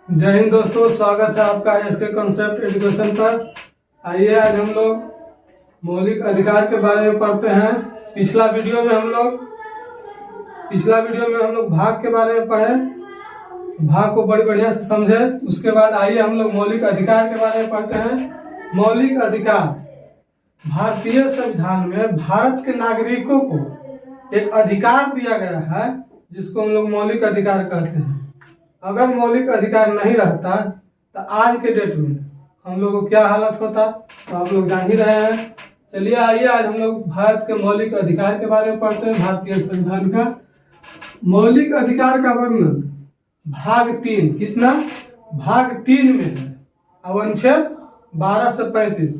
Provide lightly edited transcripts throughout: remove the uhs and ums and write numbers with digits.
जय हिंद दोस्तों, स्वागत है आपका एसके कॉन्सेप्ट एजुकेशन पर। आइए आज हम लोग मौलिक अधिकार के बारे में पढ़ते हैं। पिछला वीडियो में हम लोग भाग के बारे में पढ़े, भाग को बड़ी बढ़िया से समझे। उसके बाद आइए हम लोग मौलिक अधिकार के बारे में पढ़ते हैं। मौलिक अधिकार भारतीय संविधान में भारत के नागरिकों को एक अधिकार दिया गया है जिसको हम लोग मौलिक अधिकार कहते हैं। अगर मौलिक अधिकार नहीं रहता तो आज के डेट में हम लोगों को क्या हालत होता तो आप लोग जान ही रहे हैं। चलिए आइए आज हम लोग भारत के मौलिक अधिकार के बारे में पढ़ते हैं। भारतीय संविधान का मौलिक अधिकार का वर्णन भाग 3 कितना भाग 3 में है। अब अनुच्छेद 12 से 35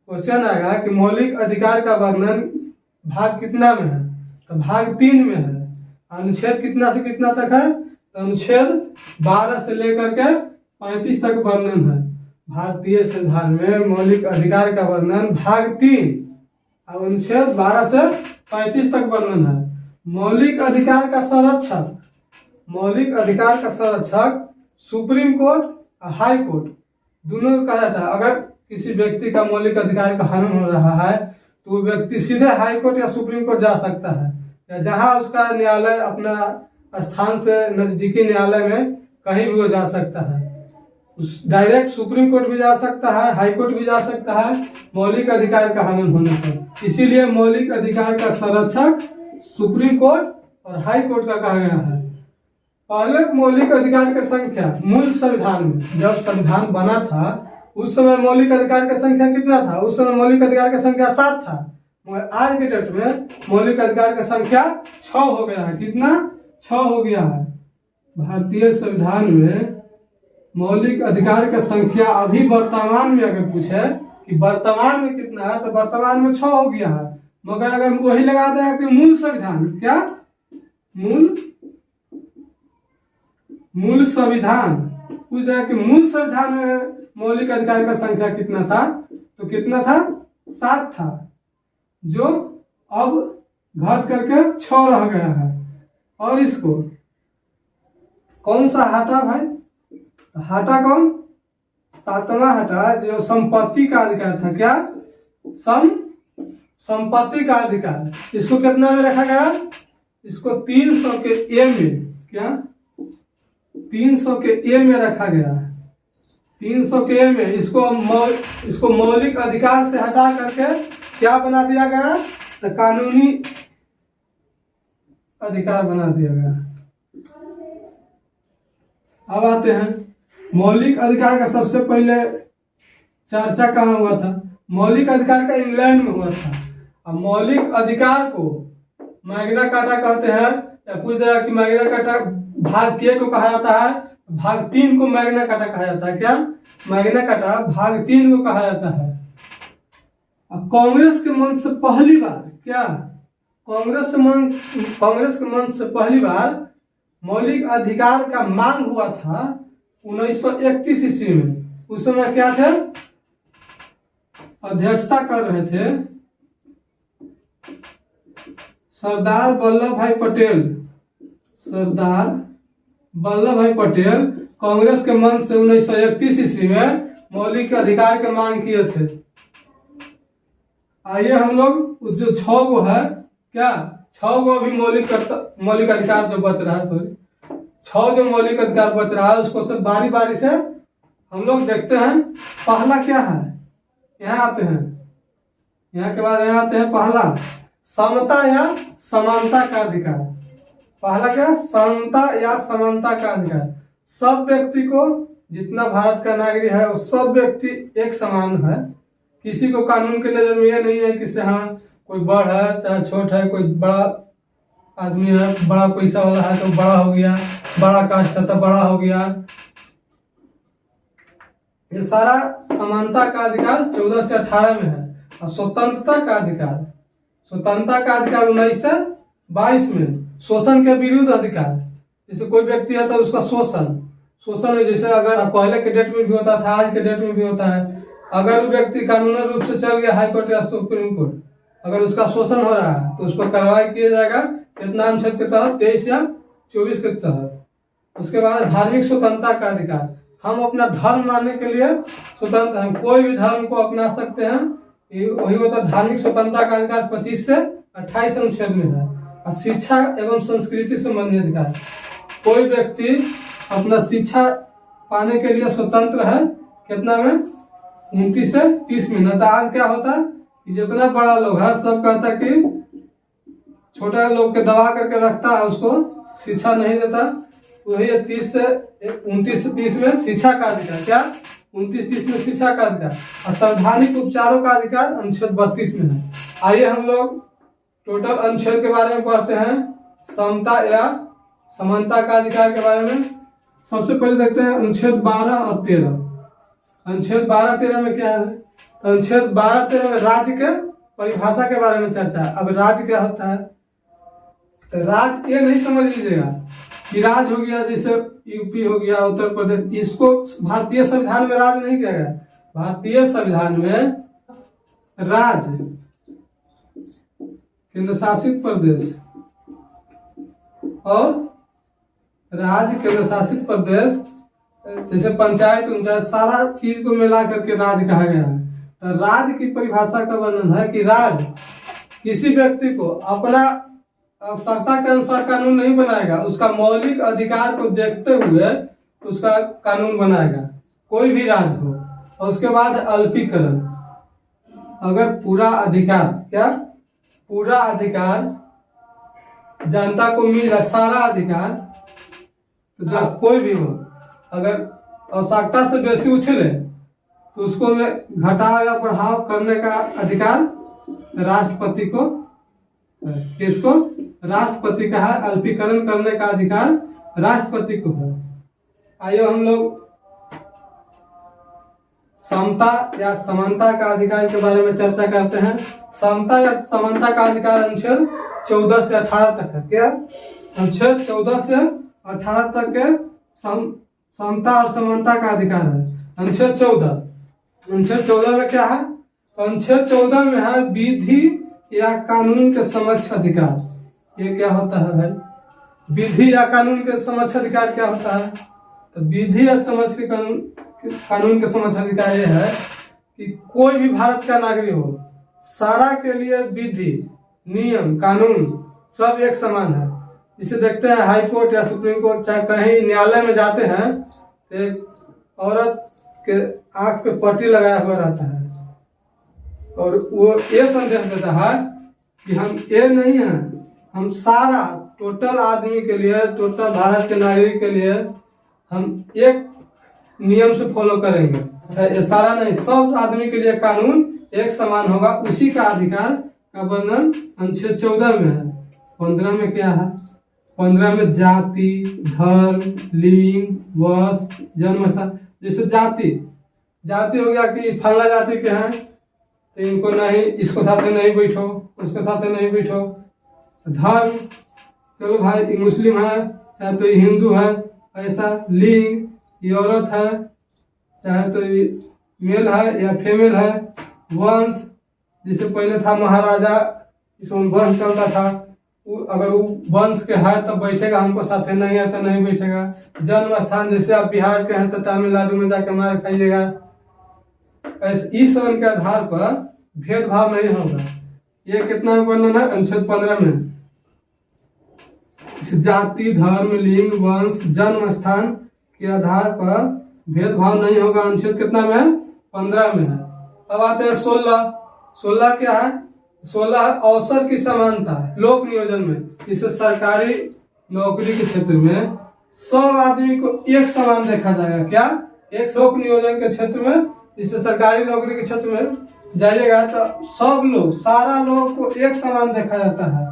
क्वेश्चन आएगा कि मौलिक अधिकार का वर्णन भाग कितना में है, तो भाग 3 में है। अनुच्छेद कितना से कितना तक है, तो अनुच्छेद 12 से लेकर के 35 तक वर्णन है। भारतीय संविधान में मौलिक अधिकार का वर्णन भाग 3 और अनुच्छेद 12 से 35 तक वर्णन है। मौलिक अधिकार का संरक्षक सुप्रीम कोर्ट और हाई कोर्ट दोनों को कहा जाता है। अगर किसी व्यक्ति का मौलिक अधिकार का हनन हो रहा है तो वो व्यक्ति सीधे हाई कोर्ट या सुप्रीम कोर्ट जा सकता है, या जहां उसका न्यायालय अपना स्थान से नजदीकी न्यायालय में कहीं भी वो जा सकता है। उस डायरेक्ट सुप्रीम कोर्ट भी जा सकता है, हाई कोर्ट भी जा सकता है मौलिक अधिकार का हनन होने पर। इसीलिए मौलिक अधिकार का संरक्षक सुप्रीम कोर्ट और हाई कोर्ट का कहा गया है। पहले मौलिक अधिकार की संख्या मूल संविधान में जब संविधान बना था उस समय मौलिक अधिकार की संख्या कितना था, उस समय मौलिक अधिकार की संख्या 7 था। मगर आज के डेट में मौलिक अधिकार की संख्या 6 हो गया है। कितना 6 हो गया है। भारतीय संविधान में मौलिक अधिकार की संख्या अभी वर्तमान में अगर पूछे कि वर्तमान में कितना है तो वर्तमान में 6 हो गया है। मगर अगर वही लगा देगा कि मूल संविधान क्या मूल संविधान पूछ देगा कि मूल संविधान में मौलिक अधिकार का संख्या कितना था, तो कितना था 7 था, जो अब घट करके 6 रह गया है। और इसको कौन सा हटा भाई, हटा कौन 7वां हटा जो संपत्ति का अधिकार था। क्या संपत्ति का अधिकार, इसको कितना में रखा गया, इसको 300 के ए में, क्या 300 के ए में रखा गया है। 300 के ए में इसको मौलिक अधिकार से हटा करके क्या बना दिया गया, तो कानूनी अधिकार बना दिया गया। अब आते हैं मौलिक अधिकार का सबसे पहले चर्चा कहाँ हुआ था, मौलिक अधिकार का इंग्लैंड में हुआ था। अब मौलिक अधिकार को मैग्ना कार्टा कहते हैं, या पूछ रहा कि मैग्ना कार्टा भाग के को कहा जाता है, भाग 3 को मैग्ना कार्टा कहा जाता है। क्या मैग्ना कार्टा भाग 3 को कहा जाता है। अब कांग्रेस के मंच से पहली बार कांग्रेस के मंच से पहली बार मौलिक अधिकार का मांग हुआ था 1931 ईस्वी में। उस समय क्या थे, अध्यक्षता कर रहे थे सरदार वल्लभ भाई पटेल कांग्रेस के मंच से 1931 ईस्वी में मौलिक अधिकार के मांग किए थे। आइए हम लोग जो 6 गो है, क्या 6 गो अभी मौलिक अधिकार जो बच रहा है, 6 जो मौलिक अधिकार बच रहा है उसको सब बारी बारी से हम लोग देखते हैं। पहला क्या है, यहाँ आते हैं, यहाँ के बाद यहाँ आते हैं पहला समता या समानता का अधिकार। पहला क्या, समता या समानता का अधिकार। सब व्यक्ति को, जितना भारत का नागरिक है वो सब व्यक्ति एक समान है। किसी को कानून के नजर में यह नहीं है कि हाँ कोई बड़ है चाहे छोट है, कोई बड़ा आदमी है, बड़ा पैसा वाला है तो बड़ा हो गया, बड़ा कास्ट है तो बड़ा हो गया। ये सारा समानता का अधिकार 14 से 18 में है। और स्वतंत्रता का अधिकार 19 से 22 में। शोषण के विरुद्ध अधिकार, जैसे कोई व्यक्ति है तो उसका शोषण है, जैसे अगर पहले के डेट में भी होता था, आज के डेट में भी होता है। अगर वो व्यक्ति कानूनी रूप से चल गया हाई कोर्ट या सुप्रीम कोर्ट, अगर उसका शोषण हो रहा है तो उस पर कार्रवाई किया जाएगा। कितना अनुच्छेद के तहत, 23 या 24 के तहत। उसके बाद धार्मिक स्वतंत्रता का अधिकार, हम अपना धर्म मानने के लिए स्वतंत्र हैं, कोई भी धर्म को अपना सकते हैं। वही होता धार्मिक स्वतंत्रता का अधिकार 25 से 28 अनुच्छेद में है। और शिक्षा एवं संस्कृति संबंधी अधिकार, कोई व्यक्ति अपना शिक्षा पाने के लिए स्वतंत्र है। कितना में 29 से 30 में। तो आज क्या होता है कि जितना बड़ा लोग है सब कहता है कि छोटा लोग के दबा करके रखता है, उसको शिक्षा नहीं देता। वही 30 से 29 से 30 में शिक्षा का अधिकार, क्या 29-30 में शिक्षा का अधिकार। और संवैधानिक उपचारों का अधिकार अनुच्छेद 32 में है। आइए हम लोग टोटल अनुच्छेद के बारे में पढ़ते हैं। समता या समानता का अधिकार के बारे में सबसे पहले देखते हैं अनुच्छेद 12 और 13। अनुच्छेद 12-13 में क्या है? तो अनुच्छेद 12-13 में राज्य के परिभाषा के बारे में चर्चा है। अब राज्य क्या होता है? तो राज्य ये नहीं समझ लीजिएगा कि राज्य हो गया जैसे यूपी हो गया, उत्तर प्रदेश, इसको भारतीय संविधान में राज्य नहीं किया गया। भारतीय संविधान में राज्य, केंद्र शासित प्रदेश और राज्य, केंद्र शासित प्रदेश, जैसे पंचायत सारा चीज को मिला करके राज्य कहा गया है। तो राज्य की परिभाषा का वर्णन है कि राज्य किसी व्यक्ति को अपना आवश्यकता के अनुसार कानून नहीं बनाएगा, उसका मौलिक अधिकार को देखते हुए उसका कानून बनाएगा, कोई भी राज्य हो। और उसके बाद अल्पीकरण, अगर पूरा अधिकार, क्या पूरा अधिकार जनता को मिल जाए, सारा अधिकार, तो कोई भी हो, अगर आवश्यकता से बेसी उछले तो उसको में घटाव या बढ़ाव करने का अधिकार राष्ट्रपति को, किसको? राष्ट्रपति का है। अल्पीकरण करने का अधिकार राष्ट्रपति को है। आइए हम लोग समता या समानता का अधिकार के बारे में चर्चा करते हैं। समता या समानता का अधिकार अनुच्छेद 14 से 18 तक है। क्या? अनुच्छेद 14 से 18 तक के समता और समानता का अधिकार है। अनुच्छेद 14 में क्या है? अनुच्छेद 14 में है विधि या कानून के समक्ष अधिकार। ये क्या होता है भाई? विधि या कानून के समक्ष अधिकार क्या होता है? तो विधि या समक्ष के कानून के समक्ष अधिकार ये है कि कोई भी भारत का नागरिक हो, सारा के लिए विधि, नियम, कानून सब एक समान है। जिसे देखते हैं हाई कोर्ट या सुप्रीम कोर्ट, चाहे कहीं न्यायालय में जाते हैं तो एक औरत के आंख पे पट्टी लगाया हुआ रहता है और वो ये संदेश देता है कि हम ये नहीं है, हम सारा टोटल आदमी के लिए, टोटल भारत के नागरिक के लिए हम एक नियम से फॉलो करेंगे। ये सारा नहीं, सब आदमी के लिए कानून एक समान होगा। उसी का अधिकार का वर्णन अनुच्छेद 14 में है। 15 में क्या है? 15 में जाति, धर्म, लिंग, वंश, जन्म स्थान। जैसे जाति हो गया कि फला जाति के हैं तो इनको नहीं, इसको साथे नहीं बैठो, उसके साथे नहीं बैठो। धर्म, चलो भाई मुस्लिम है चाहे तो हिंदू है, ऐसा। लिंग, ये औरत है चाहे तो मेल है या फीमेल है। वंश, जैसे पहले था महाराजा, इसमें वंश चलता था, अगर वो वंश के है तो बैठेगा, हमको साथे नहीं है तो नहीं बैठेगा। जन्म स्थान, जैसे आप बिहार के हैं तो तमिलनाडु में जाकर मार खाइएगा। इस वर्ण के आधार पर भेदभाव नहीं होगा। ये कितना वर्णन है? अनुच्छेद 15 में। जाति, धर्म, लिंग, वंश, जन्म स्थान के आधार पर भेदभाव नहीं होगा। अनुच्छेद कितना में है? 15 में है। अब आते हैं 16 क्या है? 16 अवसर की समानता लोक नियोजन में। जिससे सरकारी नौकरी के क्षेत्र में सब आदमी को एक समान देखा जाएगा। क्या? एक लोक नियोजन के क्षेत्र में, जिससे सरकारी नौकरी के क्षेत्र में जाइएगा तो सब लोग, सारा लोग को एक समान देखा जाता है।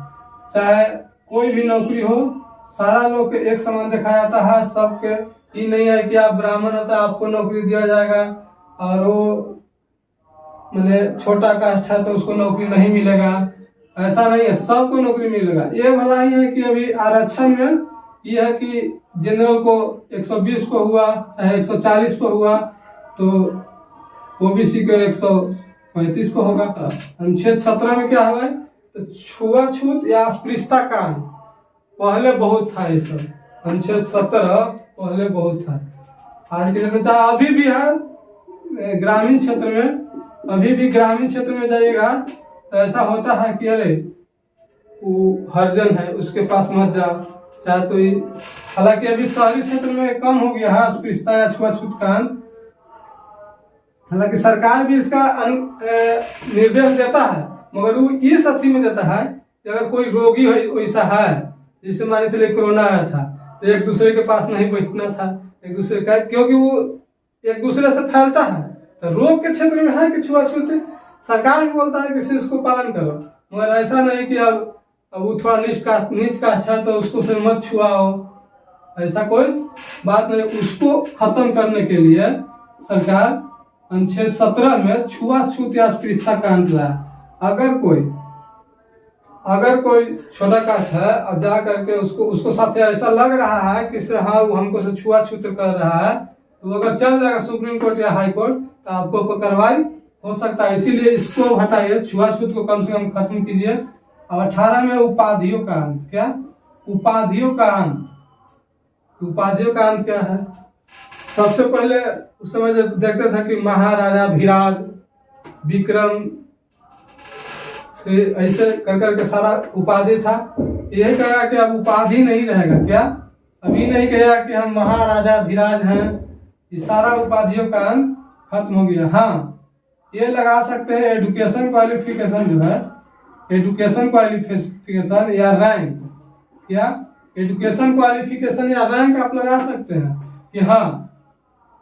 चाहे कोई भी नौकरी हो, सारा लोग के एक समान देखा जाता है। सबके ये नहीं है कि आप ब्राह्मण होता आपको नौकरी दिया जाएगा और वो मैंने छोटा कास्ट है तो उसको नौकरी नहीं मिलेगा, ऐसा नहीं है, सबको नौकरी मिलेगा। ये भला ही है कि अभी आरक्षण में ये है कि जनरल को 120 पे हुआ चाहे 140 पे हुआ तो ओबीसी को 135 पे होगा। अनुच्छेद 17 में क्या है? तो छुआछूत या अस्पृश्यता कांड पहले बहुत था। ये सब अनुच्छेद 17 पहले बहुत था। आज के डेट में चाहे अभी भी है ग्रामीण क्षेत्र में, अभी भी ग्रामीण क्षेत्र में जाइएगा तो ऐसा होता है कि अरे वो हरिजन है उसके पास मत जाओ, चाहे तो हालांकि अभी शहरी क्षेत्र में कम हो गया है अस्पृश्यता या छुआछूत कांड। हालांकि सरकार भी इसका निर्देश देता है, मगर वो इस अथी में देता है कि अगर कोई रोगी वैसा है, जैसे मान चलिए कोरोना आया था तो एक दूसरे के पास नहीं बैठना था, एक दूसरे का, क्योंकि वो एक दूसरे से फैलता है। तो रोग के क्षेत्र में है कि छुआछूत सरकार भी बोलता है कि इसको पालन करो, मगर ऐसा नहीं कि अब वो थोड़ा नीच कास्ट है तो उसको से मत छुआओ, ऐसा कोई बात नहीं। उसको खत्म करने के लिए सरकार अनुच्छेद 17 में छुआछूत या अस्पृश्यता कांड लाया। अगर कोई छोटा कास्ट है और जा करके उसको साथ ऐसा लग रहा है कि हाँ वो हमको से छुआछूत कर रहा है, तो अगर चल जाएगा सुप्रीम कोर्ट या हाई कोर्ट तो आपको कार्रवाई हो सकता है। इसीलिए इसको हटाइए, छुआछूत को कम से कम खत्म कीजिए। और 18 में उपाधियों का अंत, क्या उपाधियों का अंत, उपाधियों का अंत क्या है? सबसे पहले उस समय देखते थे कि महाराजा धीराज विक्रम से ऐसे कर करके सारा उपाधि था। यही कहेगा कि अब उपाधि नहीं रहेगा, क्या अभी नहीं कहेगा कि हम महाराजा धीराज हैं, ये सारा उपाधियों का अंत खत्म हो गया। हाँ, ये लगा सकते हैं एजुकेशन क्वालिफिकेशन जो है, एजुकेशन क्वालिफिकेशन या रैंक, क्या एजुकेशन क्वालिफिकेशन या रैंक आप लगा सकते हैं कि हाँ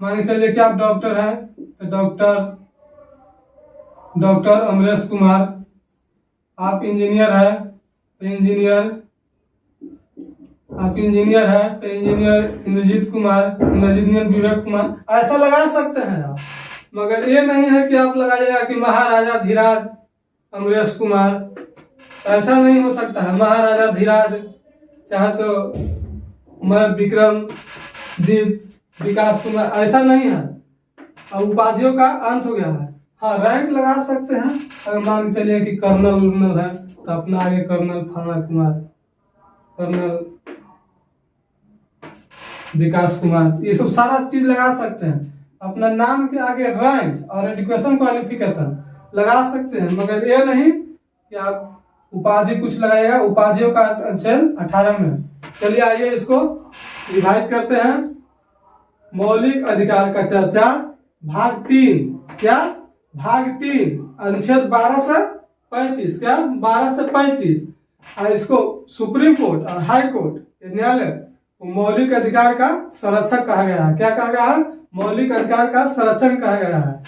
मान के चलिए कि आप डॉक्टर हैं तो डॉक्टर अमरेश कुमार, आप इंजीनियर है तो इंजीनियर, आप इंजीनियर है तो इंजीनियर इंद्रजीत कुमार, इंजीनियर विवेक कुमार, ऐसा लगा सकते हैं आप। मगर ये नहीं है कि आप लगाइएगा कि महाराजा धीराज अमरेश कुमार, ऐसा नहीं हो सकता है। महाराजा धीराज चाहे तो मैं विक्रम जीत विकास कुमार, ऐसा नहीं है। अब उपाधियों का अंत हो गया है। हाँ, रैंक लगा सकते हैं, अगर मान के चलिए कि कर्नल उर्नल है तो अपना आगे कर्नल फला कुमार, कर्नल विकास कुमार, ये सब सारा चीज लगा सकते हैं। अपना नाम के आगे रैंक और एजुकेशन क्वालिफिकेशन लगा सकते हैं, मगर ये नहीं कि आप उपाधि कुछ लगाएगा। उपाधियों का अनुच्छेद 18 में। चलिए आइए इसको रिवाइज करते हैं। मौलिक अधिकार का चर्चा भाग 3, क्या भाग 3 अनुच्छेद 12 से 35, क्या 12 से 35। और इसको सुप्रीम कोर्ट और हाई कोर्ट न्यायालय मौलिक अधिकार का संरक्षक कहा गया है। क्या कहा गया है? मौलिक अधिकार का संरक्षण कहा गया है।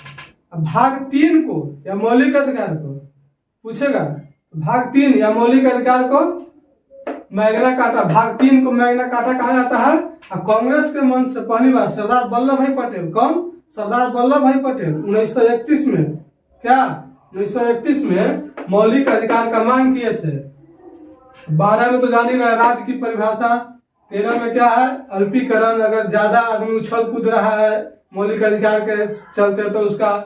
अब भाग 3 को या मौलिक अधिकार को पूछेगा, भाग 3 या मौलिक अधिकार को मैग्ना कार्टा, भाग 3 को मैग्ना कार्टा कहा जाता है। और कांग्रेस के मंच से पहली बार सरदार वल्लभ भाई पटेल, कौन? सरदार वल्लभ भाई पटेल 1931 में, क्या 1931 में मौलिक अधिकार का मांग किए थे। 12 में तो जानी रहे राज्य की परिभाषा, 13 में क्या है? अल्पीकरण, अगर ज्यादा आदमी उछल कूद रहा है मौलिक अधिकार के चलते तो उसका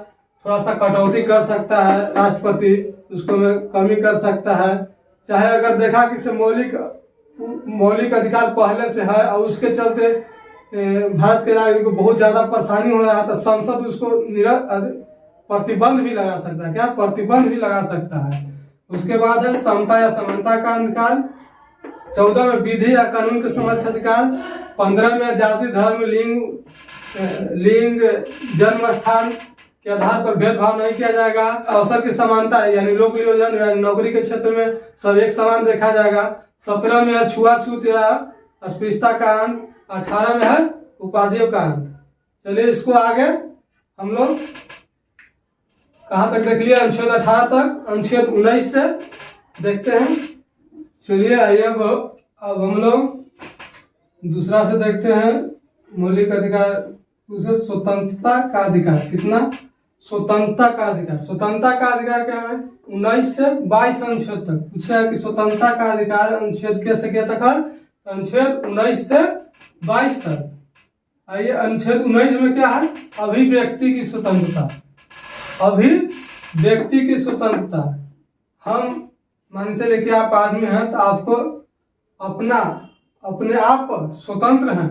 थोड़ा सा कटौती कर सकता है राष्ट्रपति, उसको में कमी कर सकता है। चाहे अगर देखा कि से मौलिक अधिकार पहले से है और उसके चलते भारत के नागरिक को बहुत ज्यादा परेशानी हो रहा है तो संसद उसको प्रतिबंध भी लगा सकता है, क्या प्रतिबंध भी लगा सकता है। उसके बाद है समता या समानता का अधिकार। 14 में विधि या कानून के समक्ष अधिकार। 15 में जाति धर्म लिंग जन्म स्थान के आधार पर भेदभाव नहीं किया जाएगा। अवसर की समानता यानी लोक नियोजन यानी नौकरी के क्षेत्र में सब एक समान देखा जाएगा। 17 में है छुआछूत या अस्पृश्यता का अंत। 18 में है उपाधियों का अंत। चलिए इसको आगे हम लोग कहाँ तक देख लिया? अनुच्छेद 18 तक। अनुच्छेद 19 से देखते हैं। चलिए आइए अब हम लोग दूसरा से देखते हैं। मौलिक अधिकार दूसरे स्वतंत्रता का अधिकार। कितना? स्वतंत्रता का अधिकार। स्वतंत्रता का अधिकार क्या है? 19 से 22 अनुच्छेद तक पूछा है कि स्वतंत्रता का अधिकार अनुच्छेद के से क्या तक है? अनुच्छेद 19 से 22 तक। आइए अनुच्छेद 19 में क्या है? अभिव्यक्ति की स्वतंत्रता। अभिव्यक्ति की स्वतंत्रता। हम मान चले कि आप आदमी हैं तो आपको अपने आप स्वतंत्र हैं,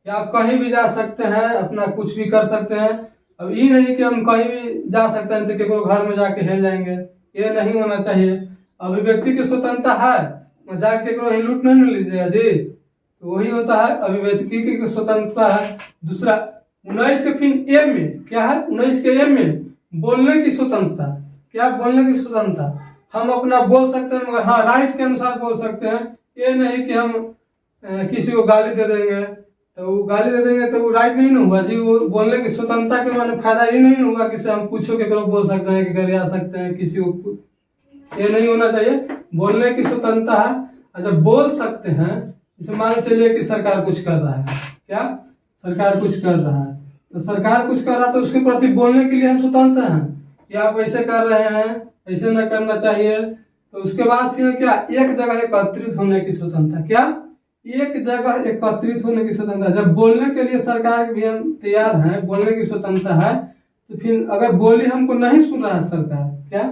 कि आप कहीं भी जा सकते हैं, अपना कुछ भी कर सकते हैं। अब ये नहीं कि हम कहीं भी जा सकते हैं तो केकरो घर में जाके हेल जाएंगे, ये नहीं होना चाहिए। अभिव्यक्ति की स्वतंत्रता है, जाके केकरो ही लूट नहीं लीजिएगा जी, तो वही होता है अभिव्यक्ति की स्वतंत्रता है। दूसरा 19 के फिर ए में क्या है, 19 के ए में बोलने की स्वतंत्रता। क्या बोलने की स्वतंत्रता, हम अपना बोल सकते हैं मगर हाँ राइट के अनुसार बोल सकते हैं। ये नहीं कि हम किसी को गाली दे देंगे तो वो गाली दे देंगे तो वो राइट नहीं ना हुआ जी। वो बोलने की स्वतंत्रता के माने फायदा ये नहीं हुआ कि हम कुछ के करो बोल सकते हैं कि घर आ सकते हैं किसी को, ये नहीं होना चाहिए। बोलने की स्वतंत्रता है। अच्छा बोल सकते हैं, जैसे मान चलिए कि सरकार कुछ कर रहा है, क्या सरकार कुछ कर रहा है तो सरकार कुछ कर रहा है तो उसके प्रति बोलने के लिए हम स्वतंत्र हैं कि आप ऐसे कर रहे हैं, ऐसे न करना चाहिए। तो उसके बाद फिर क्या, एक जगह एकत्रित होने की स्वतंत्रता। क्या, एक जगह एकत्रित होने की स्वतंत्रता। जब बोलने के लिए सरकार भी हम तैयार हैं, बोलने की स्वतंत्रता है, तो फिर अगर बोली हमको नहीं सुन रहा है सरकार, क्या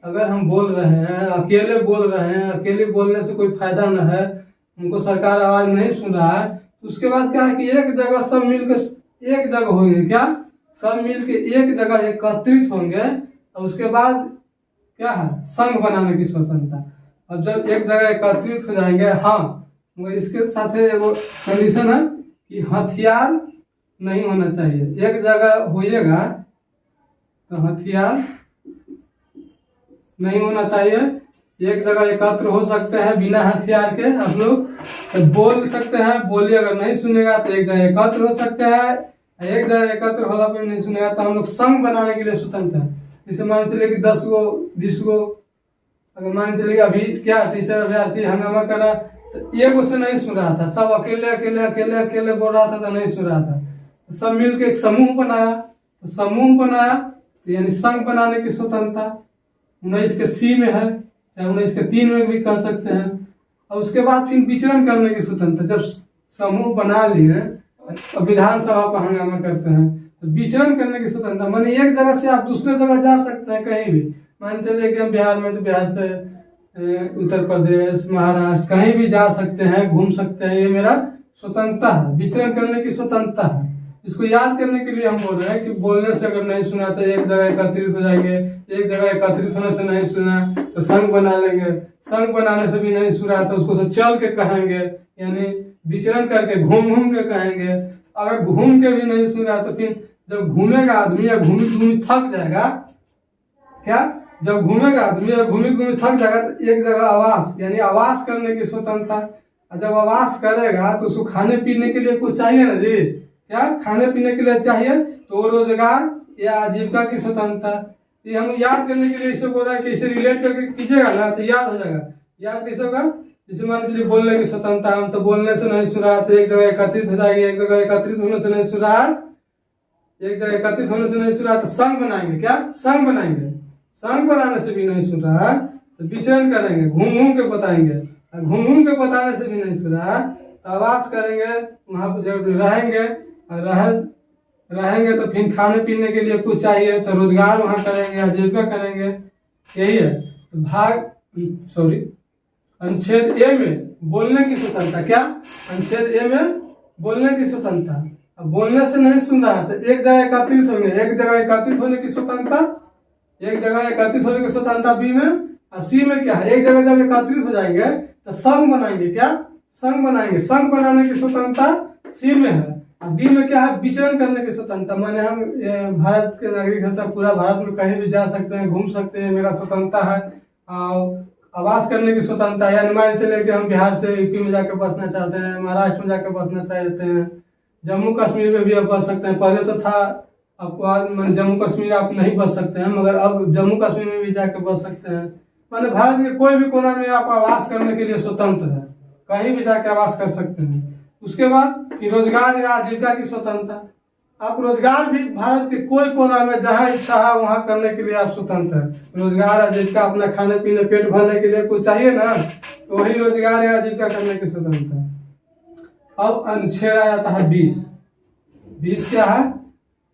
अगर हम बोल रहे हैं, अकेले बोल रहे हैं, अकेले बोलने से कोई फायदा न है, उनको सरकार आवाज नहीं सुन रहा है, तो उसके बाद क्या है कि एक जगह सब मिलकर एक जगह होंगे, क्या सब मिलके एक जगह एकत्रित होंगे और उसके बाद क्या है संघ बनाने की स्वतंत्रता। अब जब एक जगह एकत्रित हो जाएंगे, हाँ मगर इसके साथ एगो कंडीशन है कि हथियार नहीं होना चाहिए। एक जगह होइएगा तो हथियार नहीं होना चाहिए। एक जगह एकत्र हो सकते हैं बिना हथियार के, आप लोग तो बोल सकते हैं, बोली अगर नहीं सुनेगा तो एक जगह एकत्र हो सकते हैं, एक जगह एकत्र होला पे नहीं सुनेगा तो हम लोग संघ बनाने के लिए स्वतंत्र है। जैसे मान चलिए कि 10 गो 20 गो, अगर मान चलिए अभी क्या टीचर अभ्यर्थी हंगामा कर रहा तो एक से नहीं सुन रहा था, सब अकेले अकेले अकेले अकेले बोल रहा था तो नहीं सुन रहा था, तो सब मिलकर एक समूह बनाया, तो समूह बनाया तो यानी संघ बनाने की स्वतंत्रता 19 के सी में है, या 19 के 3 में भी कर सकते हैं। और उसके बाद फिर विचरण करने की स्वतंत्रता। जब समूह बना लिए और विधानसभा पर हंगामा करते हैं तो विचरण करने की स्वतंत्रता, माने एक जगह से आप दूसरे जगह जा सकते हैं कहीं भी। मान चलिए कि हम बिहार में तो बिहार से उत्तर प्रदेश महाराष्ट्र कहीं भी जा सकते हैं, घूम सकते हैं, ये मेरा स्वतंत्रता है, विचरण करने की स्वतंत्रता है। इसको याद करने के लिए हम बोल रहे हैं कि बोलने से अगर नहीं सुना तो एक जगह एकत्रित हो जाएंगे, एक जगह एकत्रित होने से नहीं सुना तो संघ बना लेंगे, संघ बनाने से भी नहीं सुना तो उसको चल के कहेंगे, यानी विचरण करके घूम घूम के कहेंगे। अगर घूम के भी नहीं सुना तो फिर जब घूमेगा आदमी या घूमी घूमी थक जाएगा, क्या जब घूमेगा आदमी या घूमी घूमी थक जाएगा तो एक जगह आवास, यानी आवास करने की स्वतंत्रता। जब आवास करेगा तो उसको खाने पीने के लिए कुछ चाहिए ना जी, क्या खाने पीने के लिए चाहिए, तो रोजगार या आजीविका की स्वतंत्रता। ये हम याद करने के लिए इसे बोल रहा है कि इसे रिलेट करके कीजिएगा ना तो याद हो जाएगा। याद कैसे होगा, जैसे मान लीजिए बोलने की स्वतंत्रता, हम तो बोलने से नहीं सुना तो एक जगह एकत्रित हो जाएंगे, एक जगह एकत्रित होने से नहीं सुना, एक जगह एकत्रित होने से नहीं सुना तो संघ बनाएंगे, क्या संघ बनाएंगे, संघ बनाने से भी नहीं सुन रहा है तो विचरण करेंगे, घूम घूम के बताएंगे, घूम घूम के बताने से भी नहीं सुना तो आवास करेंगे, वहां पर जब रहेंगे रहेंगे तो फिर खाने पीने के लिए कुछ चाहिए तो रोजगार वहां करेंगे, आजीविका करेंगे। यही है तो अनुच्छेद ए में बोलने की स्वतंत्रता। क्या अनुच्छेद ए में बोलने की स्वतंत्रता। अब बोलने से नहीं सुन रहा तो एक जगह एकत्रित होंगे, एक जगह एकत्रित होने की स्वतंत्रता, एक जगह एकत्रित होने की स्वतंत्रता बी में। और सी में क्या है, एक जगह जब एकत्रित हो जाएंगे तो संघ बनाएंगे, क्या संघ बनाएंगे, संघ बनाने की स्वतंत्रता सी में है। डी में क्या है, विचरण करने की स्वतंत्रता, माने हम भारत के नागरिक हैं, पूरा भारत में कहीं भी जा सकते हैं, घूम सकते हैं, मेरा स्वतंत्रता है। आवास करने की स्वतंत्रता, यानी मान चले कि हम बिहार से यूपी में जाकर बसना चाहते हैं, महाराष्ट्र में जाकर बसना चाहते हैं, जम्मू कश्मीर में भी अब बस सकते हैं। पहले तो था आपको आज मैंने जम्मू कश्मीर आप नहीं बस सकते हैं, मगर अब जम्मू कश्मीर में भी जाकर बस सकते हैं। माने भारत के कोई भी कोना में आप आवास करने के लिए स्वतंत्र है, कहीं भी जाकर आवास कर सकते हैं। उसके बाद फिर रोजगार या आजीविका की स्वतंत्रता, आप रोजगार भी भारत के कोई कोना में जहाँ इच्छा है वहां करने के लिए आप स्वतंत्र है। रोजगार आजीविका, अपना खाने पीने पेट भरने के लिए कुछ चाहिए ना, तो वही रोजगार या आजीविका करने की स्वतंत्रता। अब अनुच्छेद आ जाता है 20 क्या है,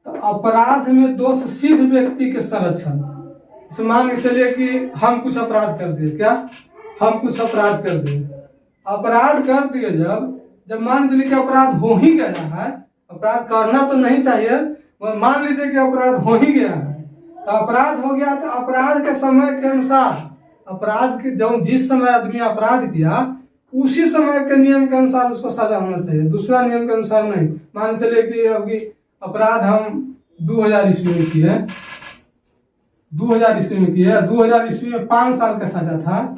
तो अपराध में दोष सिद्ध व्यक्ति के संरक्षण। इसे मान के चलिए कि हम कुछ अपराध कर दिए, क्या हम कुछ अपराध कर दिए, अपराध कर दिए जब जब मान लीजिए कि अपराध हो ही गया है, अपराध करना तो नहीं चाहिए, मगर मान लीजिए कि अपराध हो ही गया है, तो अपराध हो गया तो अपराध के समय के अनुसार, अपराध के जो जिस समय आदमी अपराध किया उसी समय के नियम के अनुसार उसको सजा होना चाहिए, दूसरा नियम के अनुसार नहीं। मान चलिए कि अभी अपराध हम 2000 ईस्वी में किए, 2000 ईस्वी में किए, 2000 ईस्वी में 5 साल का सजा था,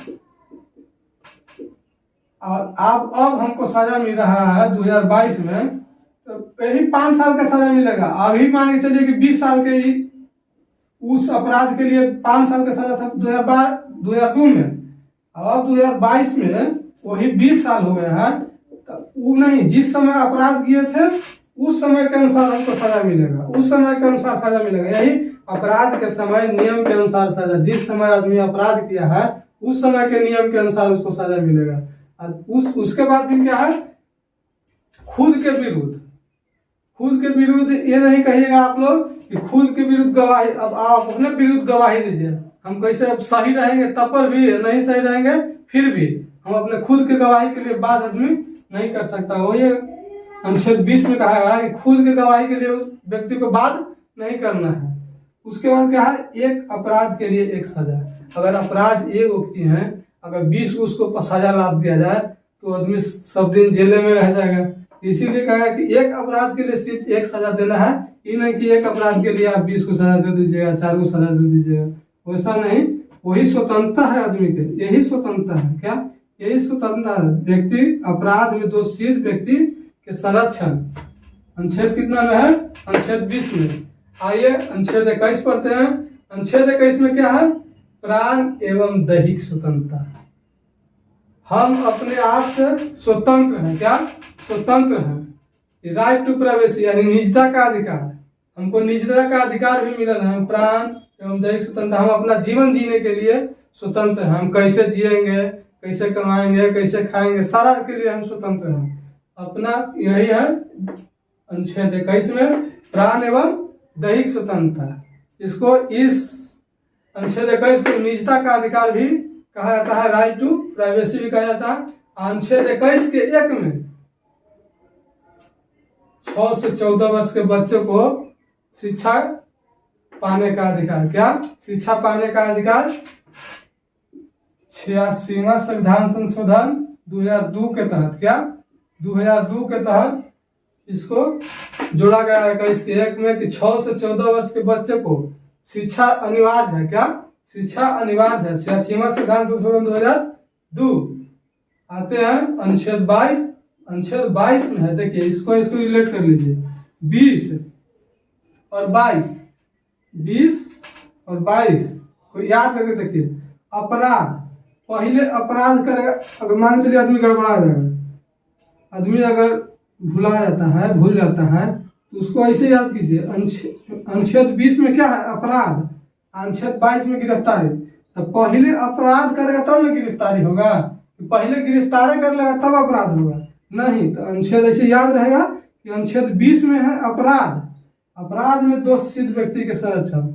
और अब हमको सजा मिल रहा है 2022 में, तो यही 5 साल का सजा मिलेगा। अभी मान के चलिए कि 20 साल के ही उस अपराध के लिए 5 साल का सजा था 2002 में, अब 2022 में वही 20 साल हो गया है, तो वो नहीं, जिस समय अपराध किए थे उस समय के अनुसार हमको सजा मिलेगा, उस समय के अनुसार सजा मिलेगा। यही अपराध के समय नियम के अनुसार सजा, जिस समय आदमी अपराध किया है उस समय के नियम के अनुसार उसको सजा मिलेगा। उसके बाद भी क्या है, खुद के विरुद्ध, खुद के विरुद्ध ये नहीं कहिएगा आप लोग कि खुद के विरुद्ध गवाही, अब आप अपने विरुद्ध गवाही दीजिए, हम कैसे अब सही रहेंगे तब पर भी नहीं सही रहेंगे, फिर भी हम अपने खुद के गवाही के लिए बात आदमी नहीं कर सकता। वो ये अनुच्छेद 20 में कहा गया है कि खुद के गवाही के लिए व्यक्ति को बात नहीं करना है। उसके बाद क्या है, एक अपराध के लिए एक सजा। अगर अपराध एक किए हैं, अगर 20 उसको सजा लाभ दिया जाए तो आदमी सब दिन जेल में रह जाएगा। इसीलिए कहा कि एक अपराध के लिए सिर्फ एक सजा देना है, ये नहीं कि एक अपराध के लिए आप 20 को सजा दे दीजिएगा, 4 को सजा दे दीजिएगा, वैसा नहीं। वही स्वतंत्रता है आदमी के, यही स्वतंत्रता है। क्या यही स्वतंत्रता है? व्यक्ति अपराध में दोषी व्यक्ति के संरक्षण, अनुच्छेद कितना में है, अनुच्छेद 20 में। आइए अनुच्छेद 21 पढ़ते हैं। अनुच्छेद 21 में क्या है, प्राण एवं दैहिक स्वतंत्रता। हम अपने आप से स्वतंत्र हैं। क्या स्वतंत्र हैं? राइट टू प्राइवेसी यानी निजता का अधिकार, हमको निजता का अधिकार भी मिला है। प्राण एवं दैहिक स्वतंत्रता, हम अपना जीवन जीने के लिए स्वतंत्र हैं। हम कैसे जिएंगे, कैसे कमाएंगे, कैसे खाएंगे, सारा के लिए हम स्वतंत्र हैं। अपना यही है अनुच्छेद 21 में, प्राण एवं दैहिक स्वतंत्रता। इसको इस अनुच्छेद 21 को निजता का अधिकार भी कहा जाता है, राइट टू प्राइवेसी भी कहा जाता है। अनुच्छेद 21 के 1 में 6 से 14 वर्ष के बच्चों को शिक्षा पाने का अधिकार। क्या शिक्षा पाने का अधिकार? 86वां संविधान संशोधन 2002 के तहत, क्या 2002 के तहत इसको जोड़ा गया है 21 के 1 में कि 6 से 14 वर्ष के बच्चे को शिक्षा अनिवार्य है। क्या शिक्षा अनिवार्य है? 86वां संविधान संशोधन 2002। आते हैं अनुच्छेद 22। अनुच्छेद 22 में है, देखिए इसको रिलेट कर लीजिए, 20 और 22, 20 और 22 को याद करके देखिए। अपराध, पहले अपराध करेगा, अगर मान चलिए आदमी गड़बड़ा जाएगा, आदमी अगर भूल जाता है तो उसको ऐसे याद कीजिए। अनुच्छेद 20 में क्या है, अपराध। अनुच्छेद 22 में गिरफ्तारी। तो पहले अपराध करेगा तब ना गिरफ्तारी होगा, पहले गिरफ्तारी कर लेगा तब अपराध होगा? नहीं। तो अनुच्छेद ऐसे याद रहेगा कि अनुच्छेद 20 में है अपराध, अपराध में दोष सिद्ध व्यक्ति के संरक्षण,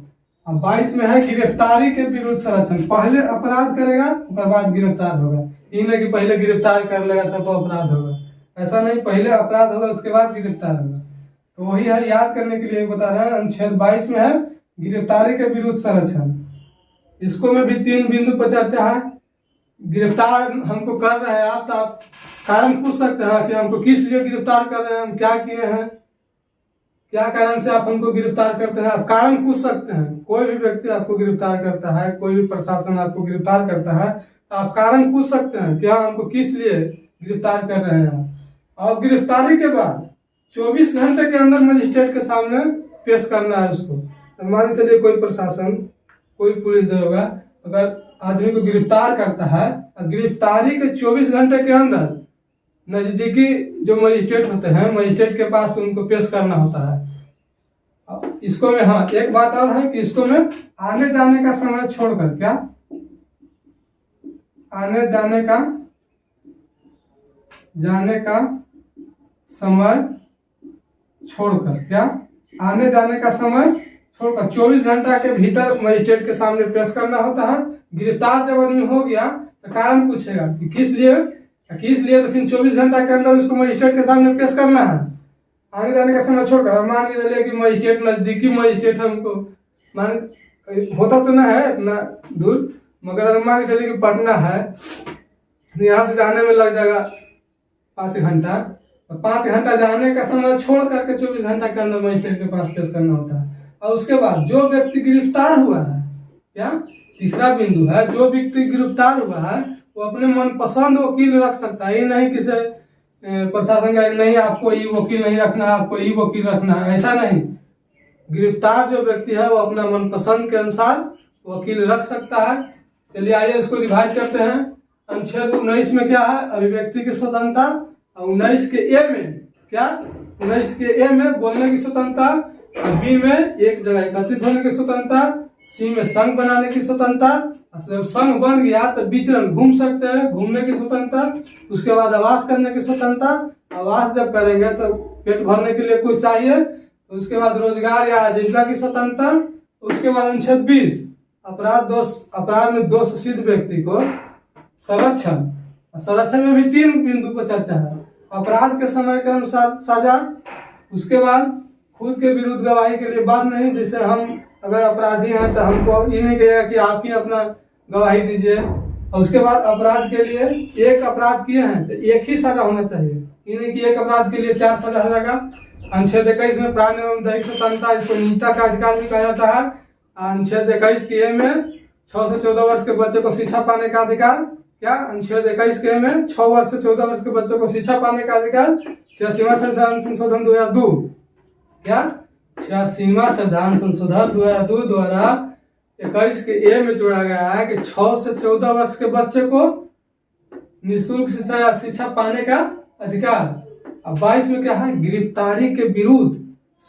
और 22 में है गिरफ्तारी के विरुद्ध संरक्षण। पहले अपराध करेगा उसके बाद गिरफ्तार होगा, ये नहीं कि पहले गिरफ्तार कर लेगा तब अपराध होगा, ऐसा नहीं। पहले अपराध होगा उसके बाद गिरफ्तार होगा। तो वही है, याद करने के लिए बता रहे हैं। अनुच्छेद 22 में है गिरफ्तारी के विरुद्ध संरक्षण। इसको में भी 3 बिंदु पर चर्चा है। गिरफ्तार हमको कर रहे हैं आप, तो आप कारण पूछ सकते हैं कि हमको किस लिए गिरफ्तार कर रहे हैं, हम क्या किए हैं, क्या कारण से आप हमको गिरफ्तार करते हैं, आप कारण पूछ सकते हैं। कोई भी व्यक्ति आपको गिरफ्तार करता है, कोई भी प्रशासन आपको गिरफ्तार करता है, तो आप कारण पूछ सकते हैं कि हाँ हमको किस लिए गिरफ्तार कर रहे हैं। और गिरफ्तारी के बाद 24 घंटे के अंदर मजिस्ट्रेट के सामने पेश करना है उसको। तो मान के चलिए कोई प्रशासन, कोई पुलिस दरोगा अगर आदमी को गिरफ्तार करता है, गिरफ्तारी के 24 घंटे के अंदर नजदीकी जो मजिस्ट्रेट होते हैं, मजिस्ट्रेट के पास उनको पेश करना होता है। इसको में हाँ एक बात और है कि इसको में आने जाने का समय छोड़कर, क्या आने जाने का समय छोड़कर, क्या आने जाने का समय छोड़कर 24 घंटा के भीतर मजिस्ट्रेट के सामने पेश करना होता है। गिरफ्तार जब आदमी हो गया तो कारण पूछेगा कि किस लिए किस लिए, तो फिर 24 घंटा के अंदर उसको मजिस्ट्रेट के सामने पेश करना है। आने जाने का समय छोड़कर मान के चलिए कि मजिस्ट्रेट नजदीकी मजिस्ट्रेट है, उनको मान होता तो ना है इतना दूर, मगर अगर मान के चलिए कि पटना है, यहाँ से जाने में लग जाएगा 5 घंटा, और 5 घंटा जाने का समय छोड़ करके 24 घंटा के अंदर मजिस्ट्रेट के पास पेश करना होता है। और उसके बाद जो व्यक्ति गिरफ्तार हुआ है, क्या तीसरा बिंदु है, जो व्यक्ति गिरफ्तार हुआ है वो अपने मनपसंद वकील रख सकता है। ये नहीं किसी प्रशासन का नहीं आपको ये वकील नहीं रखना, आपको ये वकील रखना है, ऐसा नहीं। गिरफ्तार जो व्यक्ति है वो अपना मनपसंद के अनुसार वकील रख सकता है। चलिए आइए इसको रिवाइज करते हैं। अनुच्छेद 19 में क्या है, अभिव्यक्ति की स्वतंत्रता, और 19 के ए में क्या, 19 के ए में बोलने की स्वतंत्रता, और बी में एक जगह एकत्रित होने की स्वतंत्रता, सी में संघ बनाने की स्वतंत्रता, जब संघ बन गया तो विचरण घूम सकते हैं, घूमने की स्वतंत्रता, उसके बाद आवास करने की स्वतंत्रता, आवास जब करेंगे तो पेट भरने के लिए कोई चाहिए, तो उसके बाद रोजगार या आजीविका की स्वतंत्रता। उसके बाद अनुच्छेद 20 अपराध में दोष सिद्ध व्यक्ति को संरक्षण, संरक्षण में भी 3 बिंदु पर चर्चा है। अपराध के समय के अनुसार सजा, उसके बाद खुद के विरुद्ध गवाही के लिए बात नहीं, जैसे हम अगर अपराधी हैं तो हमको ये नहीं कहेगा कि आप ही अपना गवाही दीजिए। और उसके बाद अपराध के लिए एक अपराध किए हैं तो एक ही सजा होना चाहिए, ये नहीं कि एक अपराध के लिए 4 सजा हो जाएगा। अनुच्छेद 21 में प्राण एवं दैहिक स्वतंत्रता, इसको निजता का अधिकार भी कहा जाता है। अनुच्छेद 21 के में 6 से 14 वर्ष के बच्चे को शिक्षा पाने का अधिकार, क्या अनुच्छेद 21 के में 6 वर्ष से 14 वर्ष के बच्चों को शिक्षा पाने का अधिकार। 86वां संविधान संशोधन 2002, क्या 86वां संविधान संशोधन 2002 द्वारा 21 के ए में जोड़ा गया है कि 6 से 14 वर्ष के बच्चे को निःशुल्क शिक्षा या शिक्षा पाने का अधिकार। अब 22 में क्या है, गिरफ्तारी के विरुद्ध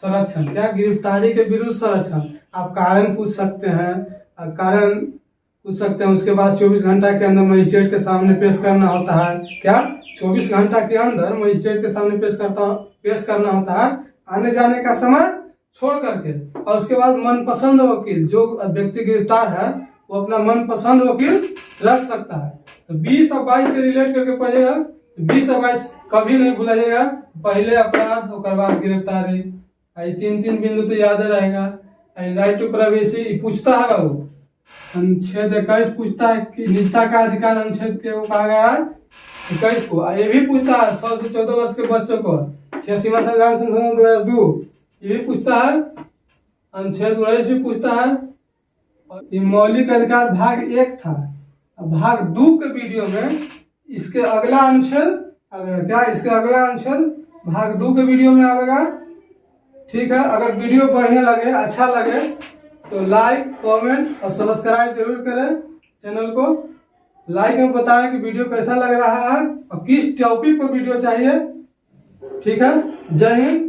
संरक्षण, क्या गिरफ्तारी के विरुद्ध संरक्षण, आप कारण पूछ सकते हैं, कारण पूछ सकते हैं। उसके बाद 24 घंटा के अंदर मजिस्ट्रेट के सामने पेश करना होता है, क्या 24 घंटा के अंदर मजिस्ट्रेट के सामने पेश करना होता है, आने जाने का समय छोड़ करके। और उसके बाद मनपसंद वकील, जो व्यक्ति गिरफ्तार है वो अपना मनपसंद वकील रख सकता है। तो 20 और 22 के रिलेट करके पढ़िएगा, 20 और 22 कभी नहीं भूलाइएगा, पहले अपराध और बाद गिरफ्तारी, 3 बिंदु तो याद रहेगा। राइट टू प्राइवेसी पूछता है बाबू, अनुच्छेद 21 पूछता है कि निजता का अधिकार, अनुच्छेद के वो कहा गया है 21 को। ये भी पूछता है 6 से 14 वर्ष के बच्चों को, 86वां संविधान संशोधन 2002 ये भी पूछता है, अनुच्छेद 19 भी पूछता है। और ये मौलिक अधिकार भाग 1 था, भाग 2 के वीडियो में इसके अगला अनुच्छेद आएगा, क्या इसके अगला अनुच्छेद भाग 2 के वीडियो में आएगा। ठीक है, अगर वीडियो बढ़िया लगे, अच्छा लगे तो लाइक, कमेंट और सब्सक्राइब जरूर करें। चैनल को लाइक में बताएं कि वीडियो कैसा लग रहा है और किस टॉपिक पर वीडियो चाहिए। ठीक है, जय हिंद।